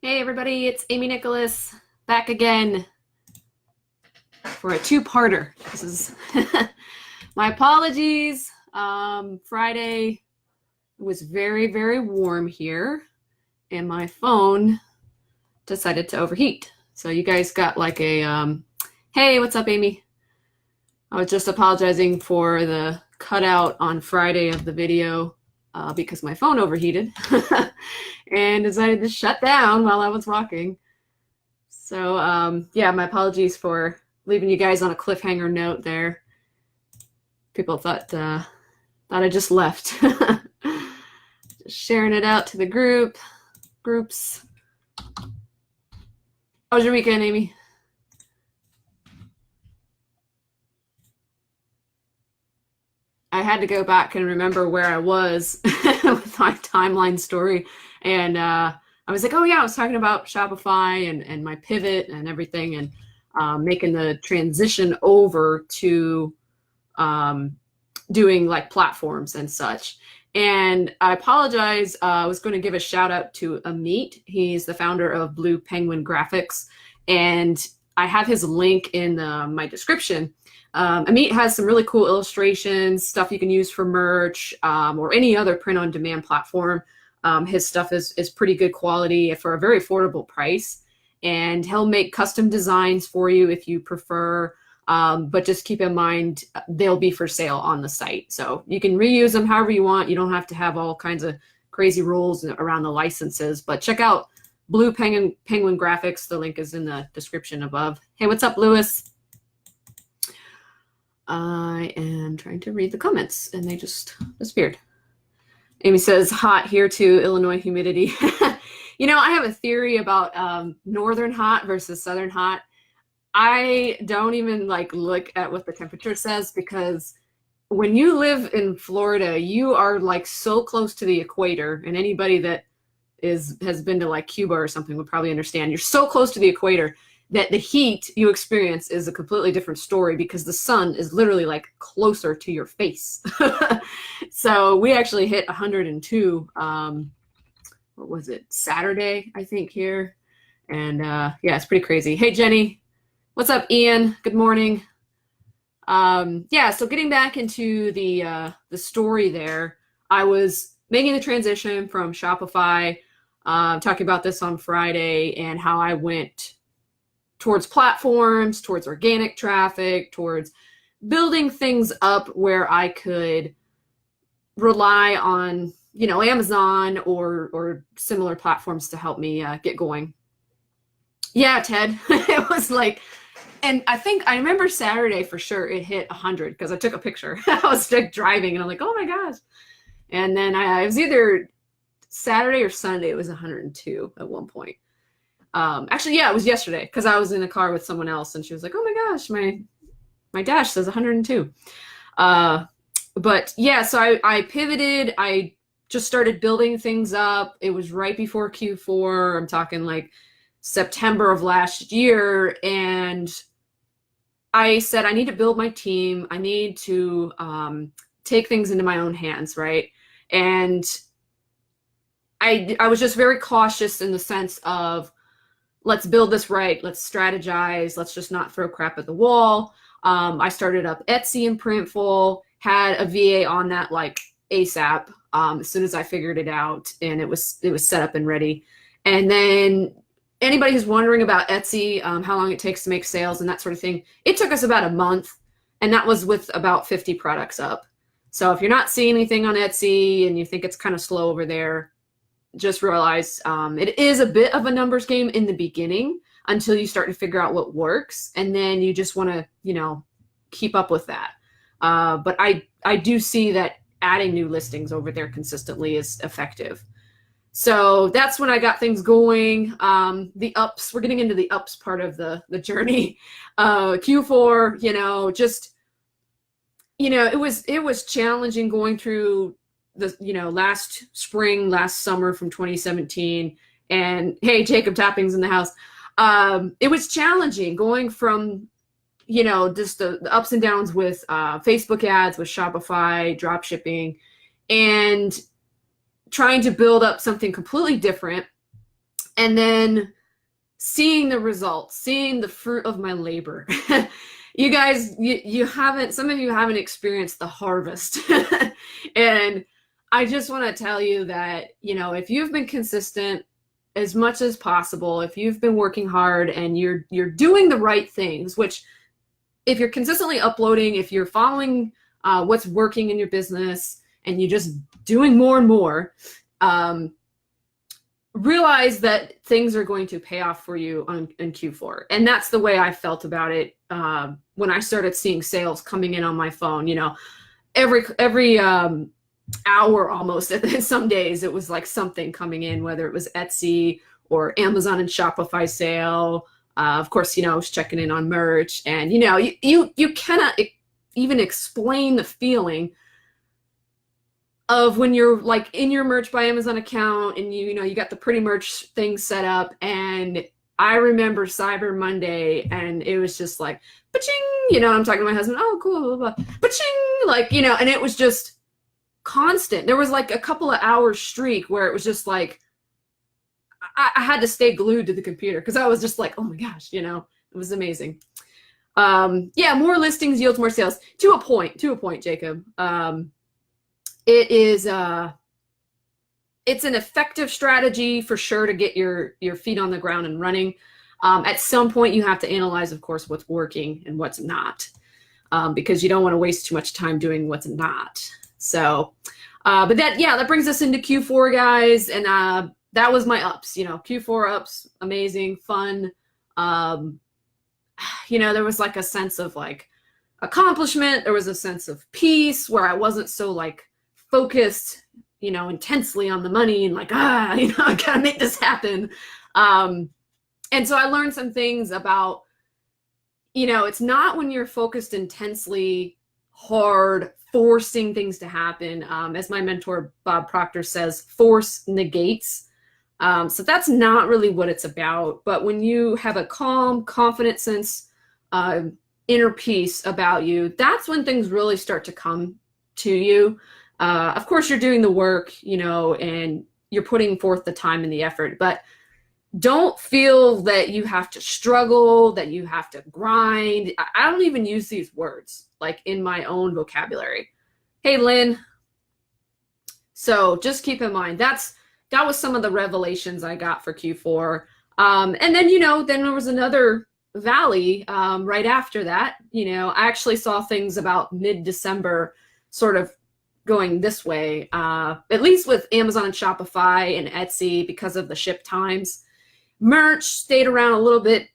Hey everybody, it's Amy Nicholas back again for a two-parter. This is my apologies. Friday was very, very warm here and my phone decided to overheat. So you guys got like a, hey, what's up, Amy? I was just apologizing for the cutout on Friday of the video because my phone overheated and decided to shut down while I was walking. So yeah, my apologies for leaving you guys on a cliffhanger note there. People thought I just left. Just sharing it out to the groups. How was your weekend, Amy? I had to go back and remember where I was with my timeline story. And I was like, oh yeah, I was talking about Shopify and my pivot and everything and making the transition over to doing like platforms and such. And I apologize. I was going to give a shout out to Amit. He's the founder of Blue Penguin Graphics. And I have his link in my description. Amit has some really cool illustrations, stuff you can use for merch or any other print-on-demand platform. His stuff is pretty good quality for a very affordable price. And he'll make custom designs for you if you prefer. But just keep in mind, they'll be for sale on the site. So you can reuse them however you want. You don't have to have all kinds of crazy rules around the licenses. But check out Blue Penguin Graphics. The link is in the description above. Hey, what's up, Lewis? I am trying to read the comments and they just disappeared. Amy says, hot here too, Illinois humidity. You know, I have a theory about northern hot versus southern hot. I don't even like look at what the temperature says because when you live in Florida, you are like so close to the equator, and anybody that has been to like Cuba or something would probably understand. You're so close to the equator that the heat you experience is a completely different story because the sun is literally like closer to your face. So we actually hit 102, what was it, Saturday, I think, here. And yeah, it's pretty crazy. Hey, Jenny. What's up, Ian? Good morning. Yeah, so getting back into the story there, I was making the transition from Shopify, talking about this on Friday and how I went towards platforms, towards organic traffic, towards building things up where I could rely on, you know, Amazon or similar platforms to help me get going. Yeah, Ted, it was like, and I think I remember Saturday for sure it hit 100 because I took a picture. I was like driving and I'm like, oh my gosh. And then it was either Saturday or Sunday, it was 102 at one point. Actually, yeah, it was yesterday because I was in a car with someone else and she was like, oh my gosh, my dash says 102. But yeah, so I pivoted. I just started building things up. It was right before Q4. I'm talking like September of last year. And I said, I need to build my team. I need to take things into my own hands, right? And I was just very cautious in the sense of, let's build this right. Let's strategize. Let's just not throw crap at the wall. I started up Etsy and Printful, had a VA on that like ASAP as soon as I figured it out, and it was set up and ready. And then anybody who's wondering about Etsy, how long it takes to make sales and that sort of thing, it took us about a month, and that was with about 50 products up. So if you're not seeing anything on Etsy and you think it's kind of slow over there, just realize it is a bit of a numbers game in the beginning until you start to figure out what works. And then you just want to, you know, keep up with that. But I do see that adding new listings over there consistently is effective. So that's when I got things going. The ups, we're getting into the ups part of the journey. Q4, you know, just, you know, it was challenging going through the, you know, last summer from 2017. And hey, Jacob Tapping's in the house. It was challenging going from, you know, just the ups and downs with Facebook ads, with Shopify, drop shipping, and trying to build up something completely different And then seeing the results, seeing the fruit of my labor. You guys, you haven't, some of you haven't experienced the harvest. And I just want to tell you that, you know, if you've been consistent as much as possible, if you've been working hard and you're doing the right things, which if you're consistently uploading, if you're following what's working in your business and you're just doing more and more, realize that things are going to pay off for you in Q4. And that's the way I felt about it when I started seeing sales coming in on my phone. You know, every hour almost, and some days it was like something coming in, whether it was Etsy or Amazon and Shopify sale. Of course, you know, I was checking in on merch, and you know, you cannot even explain the feeling of when you're like in your Merch by Amazon account and you know, you got the pretty merch thing set up. And I remember Cyber Monday and it was just like, ba-ching, you know, I'm talking to my husband, oh, cool, blah, blah, ba-ching, like, you know, and it was just constant. There was like a couple of hours streak where it was just like, I had to stay glued to the computer because I was just like, oh my gosh, you know, it was amazing. Yeah, more listings yields more sales to a point, Jacob. It is it's an effective strategy for sure to get your feet on the ground and running. At some point you have to analyze, of course, what's working and what's not, because you don't want to waste too much time doing what's not. So but that brings us into Q4, guys, and that was my ups. You know, Q4 ups, amazing, fun. You know, there was like a sense of like accomplishment. There was a sense of peace where I wasn't so like focused, you know, intensely on the money and like, you know, I gotta make this happen. And so I learned some things about, you know, it's not when you're focused intensely hard, forcing things to happen. As my mentor, Bob Proctor, says, force negates. So that's not really what it's about. But when you have a calm, confident sense, inner peace about you, that's when things really start to come to you. Of course, you're doing the work, you know, and you're putting forth the time and the effort, but don't feel that you have to struggle, that you have to grind. I don't even use these words like in my own vocabulary. Hey, Lynn. So just keep in mind, that was some of the revelations I got for Q4. And then, you know, then there was another valley right after that. You know, I actually saw things about mid-December sort of going this way, at least with Amazon and Shopify and Etsy because of the ship times. Merch stayed around a little bit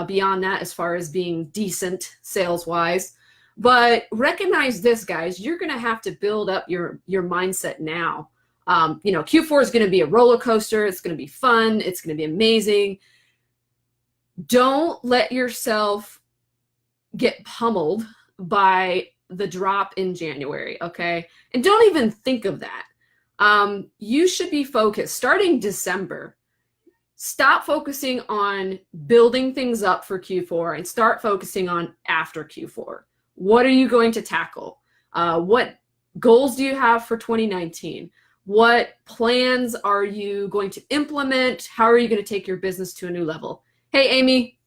beyond that as far as being decent sales-wise. But recognize this, guys, you're going to have to build up your mindset now. You know, Q4 is going to be a roller coaster. It's going to be fun. It's going to be amazing. Don't let yourself get pummeled by the drop in January, okay? And don't even think of that. You should be focused starting December. Stop focusing on building things up for Q4 and start focusing on after Q4. What are you going to tackle? What goals do you have for 2019? What plans are you going to implement? How are you going to take your business to a new level? Hey, Amy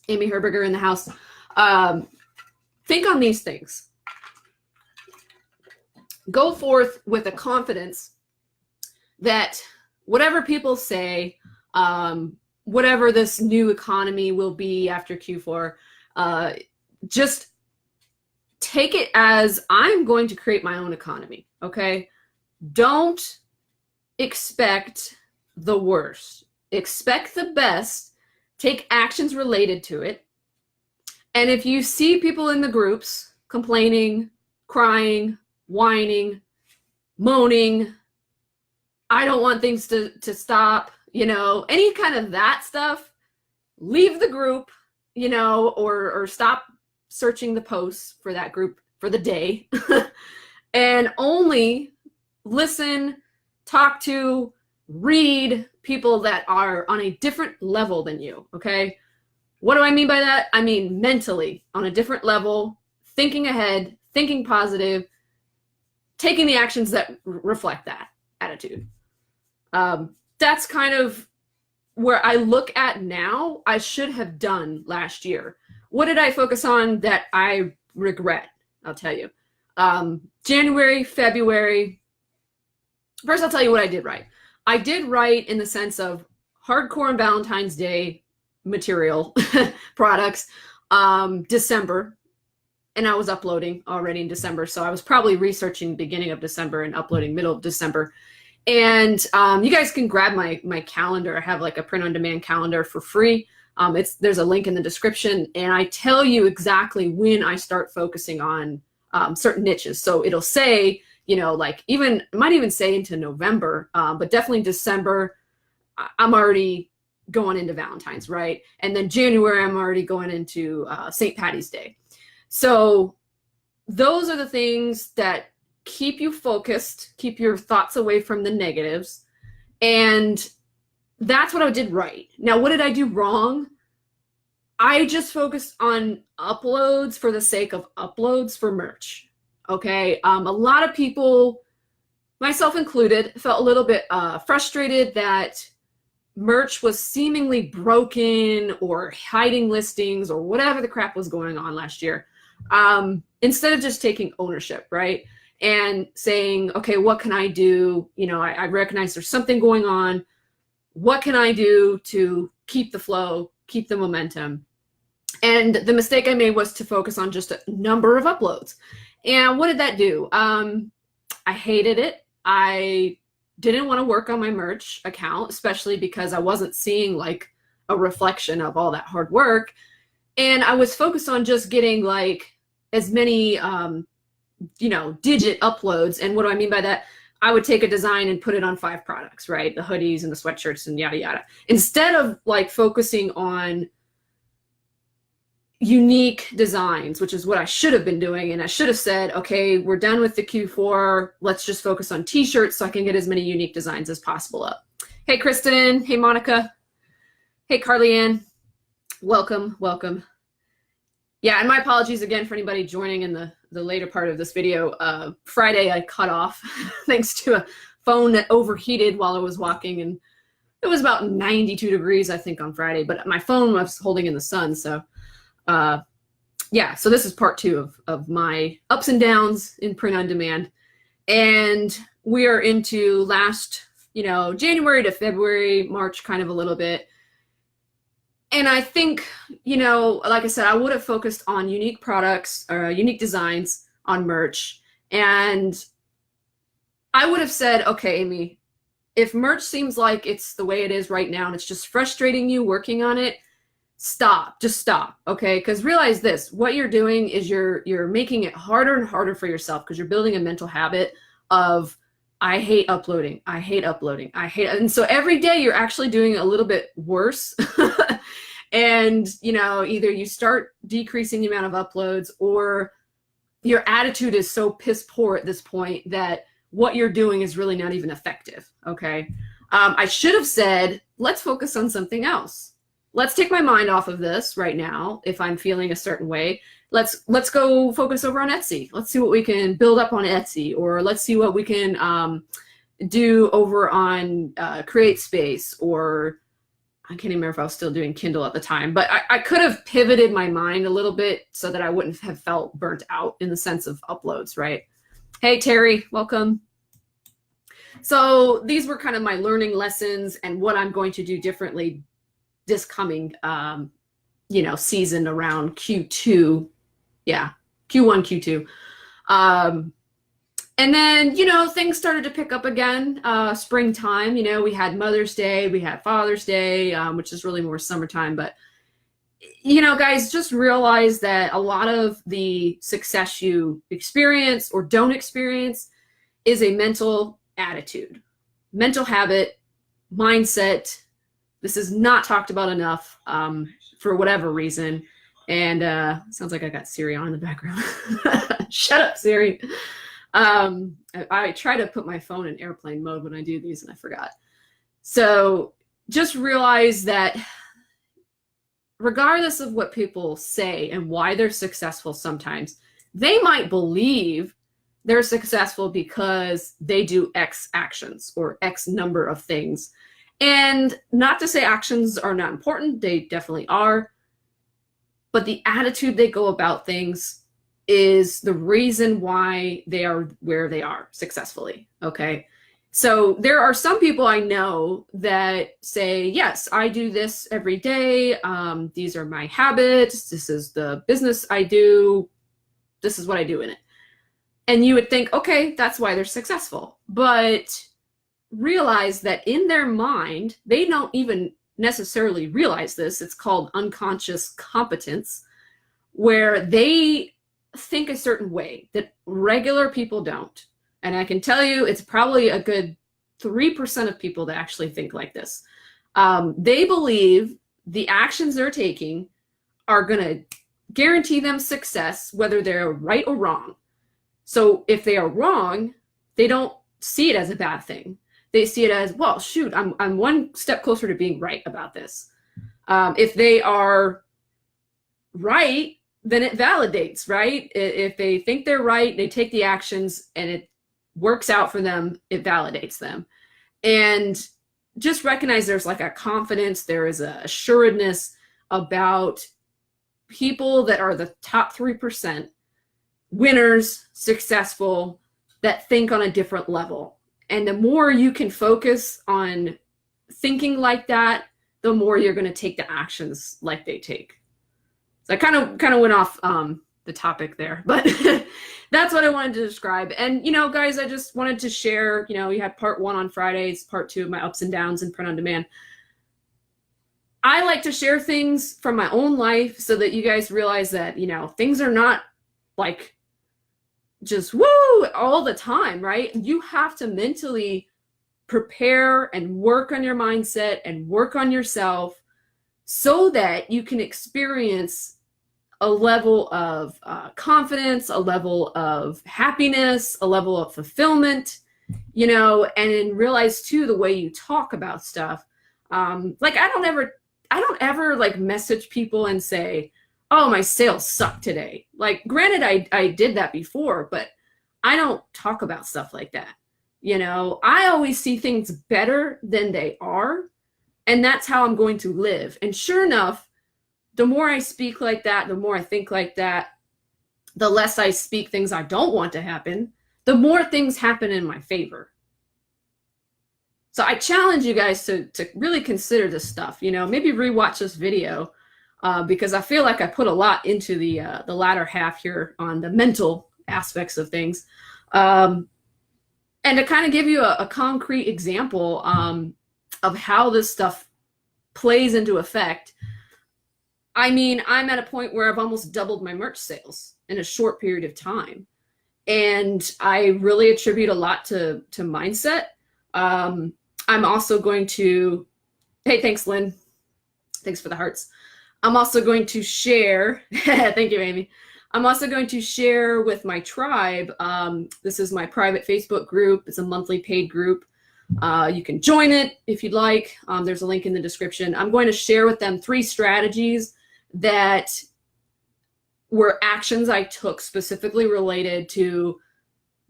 Herberger in the house. Think on these things. Go forth with a confidence that whatever people say, whatever this new economy will be after Q4, just take it as I'm going to create my own economy, okay? Don't expect the worst. Expect the best. Take actions related to it. And if you see people in the groups complaining, crying, whining, moaning, I don't want things to stop, you know, any kind of that stuff, leave the group, you know, or stop searching the posts for that group for the day and only listen, talk to, read people that are on a different level than you, okay? What do I mean by that? I mean mentally on a different level, thinking ahead, thinking positive, taking the actions that reflect that attitude. That's kind of where I look at now, I should have done last year. What did I focus on that I regret? I'll tell you. January, February. First, I'll tell you what I did right. I did right in the sense of hardcore on Valentine's Day material products. December, and I was uploading already in December, so I was probably researching beginning of December and uploading middle of December. And you guys can grab my calendar. I have like a print-on-demand calendar for free. There's a link in the description, and I tell you exactly when I start focusing on certain niches. So it'll say, you know, like it might even say into November, but definitely December, I'm already going into Valentine's, right? And then January, I'm already going into St. Patty's Day. So those are the things that keep you focused, keep your thoughts away from the negatives. And that's what I did right. Now, what did I do wrong? I just focused on uploads for the sake of uploads for merch. Okay. A lot of people, myself included, felt a little bit frustrated that merch was seemingly broken or hiding listings or whatever the crap was going on last year. Instead of just taking ownership, right? And saying, okay, what can I do? You know, I recognize there's something going on. What can I do to keep the flow, keep the momentum? And the mistake I made was to focus on just a number of uploads. And what did that do? I hated it. I didn't want to work on my merch account, especially because I wasn't seeing like a reflection of all that hard work. And I was focused on just getting like as many, you know, digit uploads. And what do I mean by that? I would take a design and put it on 5 products, right? The hoodies and the sweatshirts and yada, yada. Instead of like focusing on unique designs, which is what I should have been doing. And I should have said, okay, we're done with the Q4. Let's just focus on t-shirts so I can get as many unique designs as possible up. Hey, Kristen. Hey, Monica. Hey, Carly Ann. Welcome, welcome. Yeah, and my apologies again for anybody joining in the later part of this video. Friday I cut off thanks to a phone that overheated while I was walking, and it was about 92 degrees, I think, on Friday, but my phone was holding in the sun, so yeah, so this is part 2 of my ups and downs in print on demand. And we are into last, you know, January to February, March kind of a little bit. And I think, you know, like I said, I would have focused on unique products or unique designs on merch. And I would have said, okay, Amy, if merch seems like it's the way it is right now and it's just frustrating you working on it, stop, just stop, okay? Because realize this, what you're doing is you're making it harder and harder for yourself because you're building a mental habit of, I hate uploading, I hate uploading, I hate it. And so every day you're actually doing a little bit worse. And, you know, either you start decreasing the amount of uploads or your attitude is so piss poor at this point that what you're doing is really not even effective, okay? I should have said, let's focus on something else. Let's take my mind off of this right now if I'm feeling a certain way. Let's go focus over on Etsy. Let's see what we can build up on Etsy, or let's see what we can do over on CreateSpace, or I can't even remember if I was still doing Kindle at the time, but I could have pivoted my mind a little bit so that I wouldn't have felt burnt out in the sense of uploads, right? Hey, Terry, welcome. So these were kind of my learning lessons and what I'm going to do differently this coming, you know, season around Q2. Yeah, Q1, Q2. And then, you know, things started to pick up again, springtime. You know, we had Mother's Day, we had Father's Day, which is really more summertime. But, you know, guys, just realize that a lot of the success you experience or don't experience is a mental attitude, mental habit, mindset. This is not talked about enough for whatever reason. And sounds like I got Siri on in the background. Shut up, Siri. I try to put my phone in airplane mode when I do these, and I forgot. So just realize that regardless of what people say and why they're successful sometimes, they might believe they're successful because they do X actions or X number of things. And not to say actions are not important, they definitely are, but the attitude they go about things is the reason why they are where they are successfully. Okay. So there are some people I know that say, yes, I do this every day. These are my habits. This is the business I do. This is what I do in it. And you would think, okay, that's why they're successful. But realize that in their mind, they don't even necessarily realize this. It's called unconscious competence, where they think a certain way that regular people don't. And I can tell you, it's probably a good 3% of people that actually think like this. They believe the actions they're taking are going to guarantee them success, whether they're right or wrong. So if they are wrong, they don't see it as a bad thing. They see it as, well, shoot, I'm one step closer to being right about this. If they are right, then it validates, right? If they think they're right, they take the actions and it works out for them, it validates them. And just recognize there's like a confidence, there is a assuredness about people that are the top 3%, winners, successful, that think on a different level. And the more you can focus on thinking like that, the more you're going to take the actions like they take. So I kind of went off the topic there, but that's what I wanted to describe. And, you know, guys, I just wanted to share, you know, we had part 1 on Fridays, part 2 of my ups and downs in print on demand. I like to share things from my own life so that you guys realize that, you know, things are not like just woo all the time, right? You have to mentally prepare and work on your mindset and work on yourself so that you can experience a level of confidence, a level of happiness, a level of fulfillment, you know, and then realize too the way you talk about stuff. Like I don't ever like message people and say, oh, my sales suck today. Like, granted, I did that before, but I don't talk about stuff like that. You know, I always see things better than they are, and that's how I'm going to live. And sure enough, the more I speak like that, the more I think like that, the less I speak things I don't want to happen, the more things happen in my favor. So I challenge you guys to really consider this stuff, you know, maybe rewatch this video. Because I feel like I put a lot into the latter half here on the mental aspects of things. And to kind of give you a concrete example of how this stuff plays into effect, I mean, I'm at a point where I've almost doubled my merch sales in a short period of time. And I really attribute a lot to mindset. I'm also going to, hey, thanks, Lynn. Thanks for the hearts. I'm also going to share, thank you, Amy. I'm also going to share with my tribe. This is my private Facebook group. It's a monthly paid group. You can join it if you'd like. There's a link in the description. I'm going to share with them 3 strategies that were actions I took specifically related to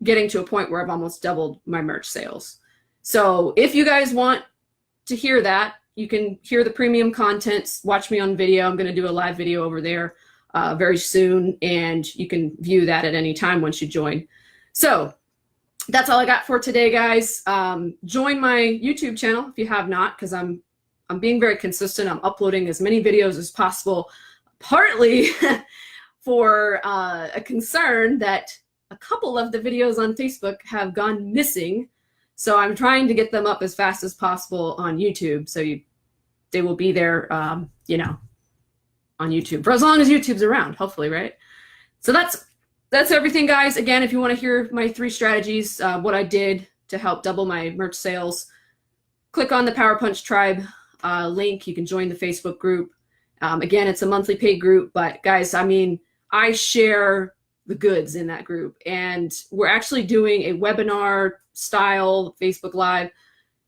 getting to a point where I've almost doubled my merch sales. So if you guys want to hear that, you can hear the premium content, watch me on video. I'm going to do a live video over there very soon, and you can view that at any time once you join. So that's all I got for today, guys. Join my YouTube channel if you have not, because I'm being very consistent. I'm uploading as many videos as possible, partly for a concern that a couple of the videos on Facebook have gone missing. So I'm trying to get them up as fast as possible on YouTube. So they will be there, you know, on YouTube for as long as YouTube's around, hopefully, right? So that's everything, guys. Again, if you want to hear my 3 strategies, what I did to help double my merch sales, click on the Power Punch Tribe link. You can join the Facebook group. Again, it's a monthly paid group, but guys, I mean, I share the goods in that group, and we're actually doing a webinar style Facebook Live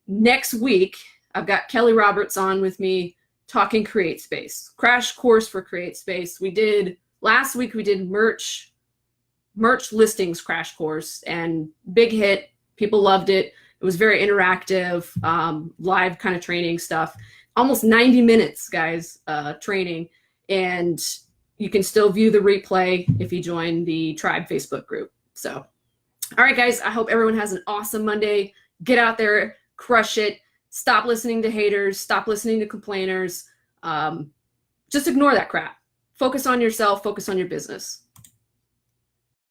next week. I've got Kelly Roberts on with me talking CreateSpace, crash course for CreateSpace. Last week we did merch listings crash course, and big hit. People loved it. It was very interactive, live kind of training stuff. Almost 90 minutes, guys, training. And you can still view the replay if you join the Tribe Facebook group. So, all right, guys, I hope everyone has an awesome Monday. Get out there, crush it. Stop listening to haters. Stop listening to complainers. Just ignore that crap. Focus on yourself. Focus on your business.